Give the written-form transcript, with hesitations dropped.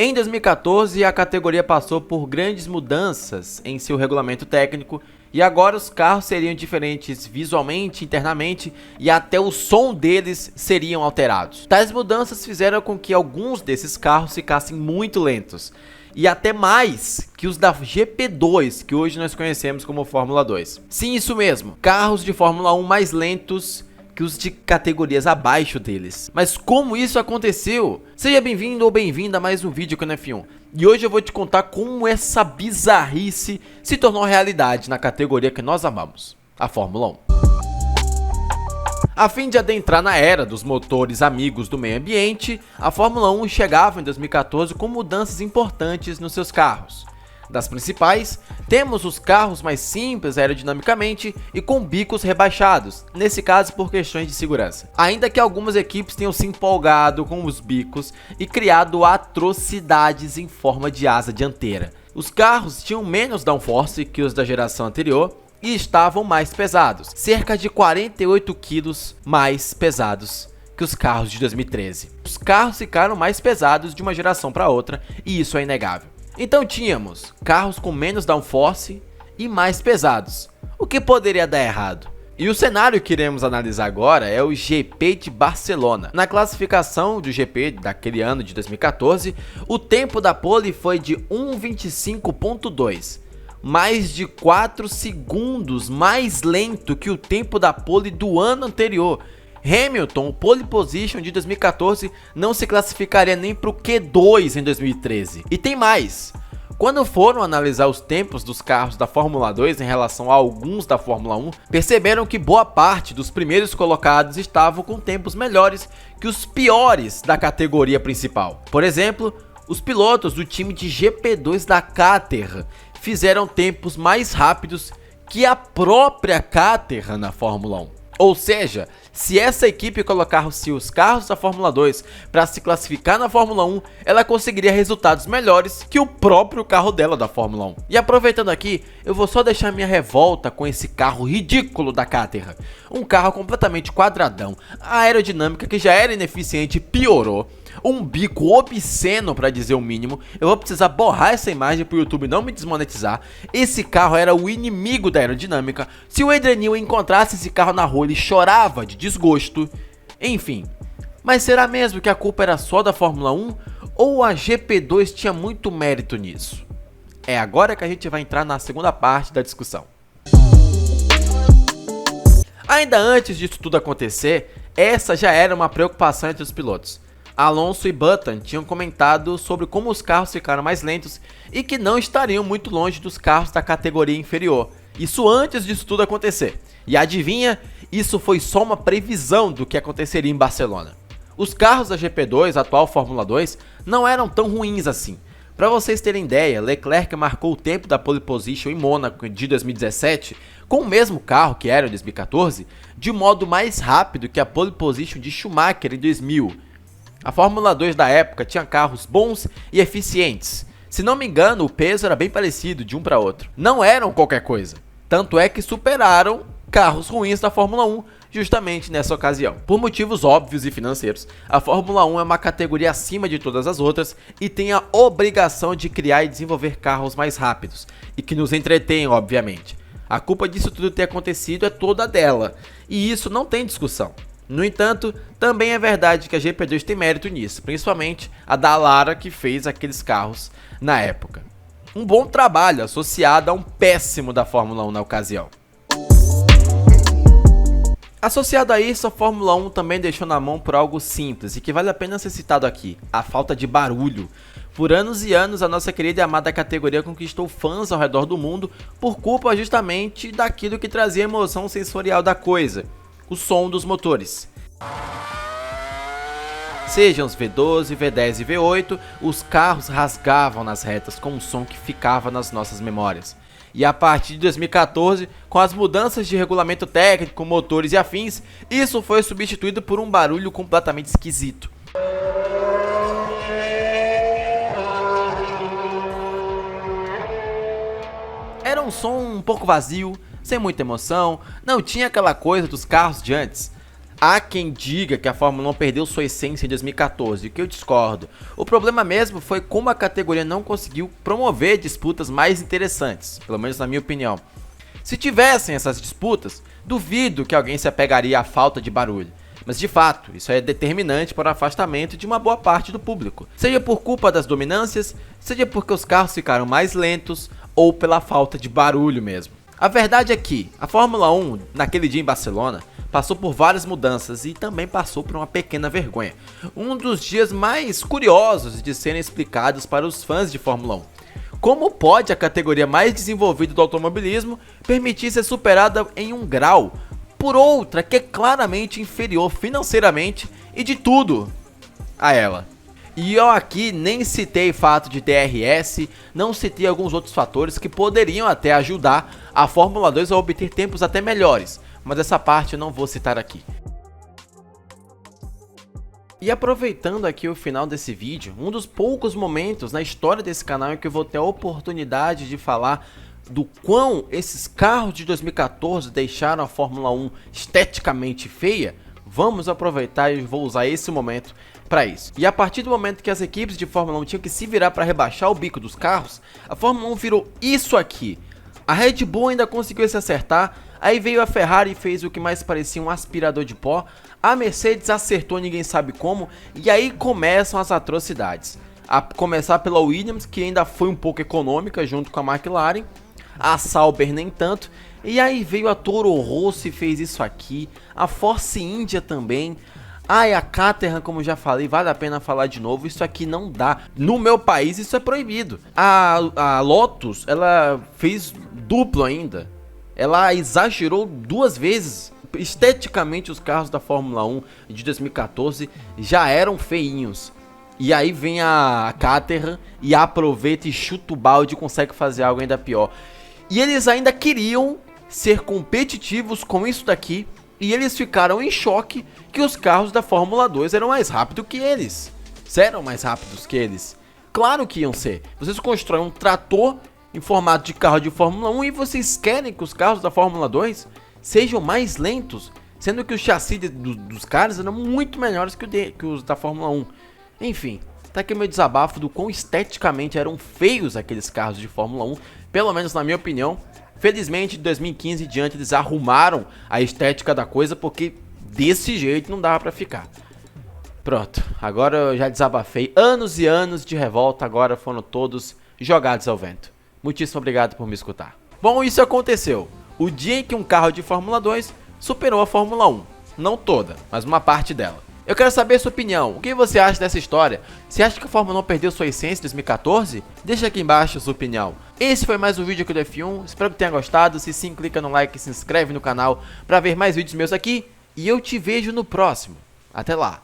Em 2014, a categoria passou por grandes mudanças em seu regulamento técnico e agora os carros seriam diferentes visualmente, internamente e até o som deles seriam alterados. Tais mudanças fizeram com que alguns desses carros ficassem muito lentos e até mais que os da GP2, que hoje nós conhecemos como Fórmula 2. Sim, isso mesmo, carros de Fórmula 1 mais lentos que os de categorias abaixo deles. Mas como isso aconteceu? Seja bem-vindo ou bem-vinda a mais um vídeo aqui no F1. E hoje eu vou te contar como essa bizarrice se tornou realidade na categoria que nós amamos, a Fórmula 1. A fim de adentrar na era dos motores amigos do meio ambiente, a Fórmula 1 chegava em 2014 com mudanças importantes nos seus carros. Das principais, temos os carros mais simples aerodinamicamente e com bicos rebaixados, nesse caso por questões de segurança. Ainda que algumas equipes tenham se empolgado com os bicos e criado atrocidades em forma de asa dianteira. Os carros tinham menos downforce que os da geração anterior e estavam mais pesados, cerca de 48 quilos mais pesados que os carros de 2013. Os carros ficaram mais pesados de uma geração para outra e isso é inegável. Então tínhamos carros com menos downforce e mais pesados. O que poderia dar errado? E o cenário que iremos analisar agora é o GP de Barcelona. Na classificação do GP daquele ano de 2014, o tempo da pole foi de 1:25.2, mais de 4 segundos mais lento que o tempo da pole do ano anterior. Hamilton, o pole position de 2014, não se classificaria nem para o Q2 em 2013. E tem mais, quando foram analisar os tempos dos carros da Fórmula 2 em relação a alguns da Fórmula 1, perceberam que boa parte dos primeiros colocados estavam com tempos melhores que os piores da categoria principal. Por exemplo, os pilotos do time de GP2 da Caterham fizeram tempos mais rápidos que a própria Caterham na Fórmula 1. Ou seja, se essa equipe colocasse os carros da Fórmula 2 para se classificar na Fórmula 1, ela conseguiria resultados melhores que o próprio carro dela da Fórmula 1. E aproveitando aqui, eu vou só deixar minha revolta com esse carro ridículo da Caterham. Um carro completamente quadradão, a aerodinâmica que já era ineficiente piorou, um bico obsceno para dizer o mínimo. Eu vou precisar borrar essa imagem para o YouTube não me desmonetizar. Esse carro era o inimigo da aerodinâmica. Se o Adrian Newey encontrasse esse carro na rua, ele chorava de desgosto. Enfim, mas será mesmo que a culpa era só da Fórmula 1? Ou a GP2 tinha muito mérito nisso? É agora que a gente vai entrar na segunda parte da discussão. Ainda antes disso tudo acontecer, essa já era uma preocupação entre os pilotos. Alonso e Button tinham comentado sobre como os carros ficaram mais lentos e que não estariam muito longe dos carros da categoria inferior. Isso antes disso tudo acontecer. E adivinha? Isso foi só uma previsão do que aconteceria em Barcelona. Os carros da GP2, atual Fórmula 2, não eram tão ruins assim. Para vocês terem ideia, Leclerc marcou o tempo da pole position em Mônaco de 2017 com o mesmo carro que era em 2014, de modo mais rápido que a pole position de Schumacher em 2000. A Fórmula 2 da época tinha carros bons e eficientes. Se não me engano, o peso era bem parecido de um para outro. Não eram qualquer coisa. Tanto é que superaram carros ruins da Fórmula 1 justamente nessa ocasião. Por motivos óbvios e financeiros, a Fórmula 1 é uma categoria acima de todas as outras e tem a obrigação de criar e desenvolver carros mais rápidos e que nos entretenham, obviamente. A culpa disso tudo ter acontecido é toda dela e isso não tem discussão. No entanto, também é verdade que a GP2 tem mérito nisso, principalmente a da Lara que fez aqueles carros na época. Um bom trabalho associado a um péssimo da Fórmula 1 na ocasião. Associado a isso, a Fórmula 1 também deixou na mão por algo simples e que vale a pena ser citado aqui, a falta de barulho. Por anos e anos, a nossa querida e amada categoria conquistou fãs ao redor do mundo por culpa justamente daquilo que trazia a emoção sensorial da coisa. O som dos motores. Sejam os V12, V10 e V8, os carros rasgavam nas retas com um som que ficava nas nossas memórias. E a partir de 2014, com as mudanças de regulamento técnico, motores e afins, isso foi substituído por um barulho completamente esquisito. Era um som um pouco vazio, sem muita emoção, não tinha aquela coisa dos carros de antes. Há quem diga que a Fórmula 1 perdeu sua essência em 2014, o que eu discordo. O problema mesmo foi como a categoria não conseguiu promover disputas mais interessantes, pelo menos na minha opinião. Se tivessem essas disputas, duvido que alguém se apegaria à falta de barulho. Mas de fato, isso é determinante para o afastamento de uma boa parte do público. Seja por culpa das dominâncias, seja porque os carros ficaram mais lentos ou pela falta de barulho mesmo. A verdade é que a Fórmula 1, naquele dia em Barcelona, passou por várias mudanças e também passou por uma pequena vergonha. Um dos dias mais curiosos de serem explicados para os fãs de Fórmula 1. Como pode a categoria mais desenvolvida do automobilismo permitir ser superada em um grau por outra que é claramente inferior financeiramente e de tudo a ela? E eu aqui nem citei fato de DRS, não citei alguns outros fatores que poderiam até ajudar a Fórmula 2 a obter tempos até melhores, mas essa parte eu não vou citar aqui. E aproveitando aqui o final desse vídeo, um dos poucos momentos na história desse canal em que eu vou ter a oportunidade de falar do quão esses carros de 2014 deixaram a Fórmula 1 esteticamente feia, vamos aproveitar e vou usar esse momento para isso. E a partir do momento que as equipes de Fórmula 1 tinham que se virar para rebaixar o bico dos carros, a Fórmula 1 virou isso aqui. A Red Bull ainda conseguiu se acertar, aí veio a Ferrari e fez o que mais parecia um aspirador de pó, a Mercedes acertou ninguém sabe como, e aí começam as atrocidades. A começar pela Williams, que ainda foi um pouco econômica junto com a McLaren, a Sauber nem tanto, e aí veio a Toro Rosso e fez isso aqui, a Force India também. E a Caterham, como já falei, vale a pena falar de novo, isso aqui não dá. No meu país isso é proibido. A Lotus, ela fez duplo ainda. Ela exagerou 2 vezes. Esteticamente os carros da Fórmula 1 de 2014 já eram feinhos. E aí vem a Caterham e aproveita e chuta o balde e consegue fazer algo ainda pior. E eles ainda queriam ser competitivos com isso daqui. E eles ficaram em choque que os carros da Fórmula 2 eram mais rápidos que eles. Eram mais rápidos que eles. Claro que iam ser. Vocês constroem um trator em formato de carro de Fórmula 1 e vocês querem que os carros da Fórmula 2 sejam mais lentos, sendo que o chassi dos caras eram muito melhores que os da Fórmula 1. Enfim, tá aqui meu desabafo do quão esteticamente eram feios aqueles carros de Fórmula 1, pelo menos na minha opinião. Felizmente, de 2015 em diante, eles arrumaram a estética da coisa, porque desse jeito não dava pra ficar. Pronto, agora eu já desabafei. Anos e anos de revolta agora foram todos jogados ao vento. Muitíssimo obrigado por me escutar. Bom, isso aconteceu o dia em que um carro de Fórmula 2 superou a Fórmula 1. Não toda, mas uma parte dela. Eu quero saber a sua opinião. O que você acha dessa história? Você acha que a Fórmula 1 perdeu sua essência em 2014? Deixa aqui embaixo a sua opinião. Esse foi mais um vídeo aqui do F1. Espero que tenha gostado. Se sim, clica no like e se inscreve no canal para ver mais vídeos meus aqui. E eu te vejo no próximo. Até lá.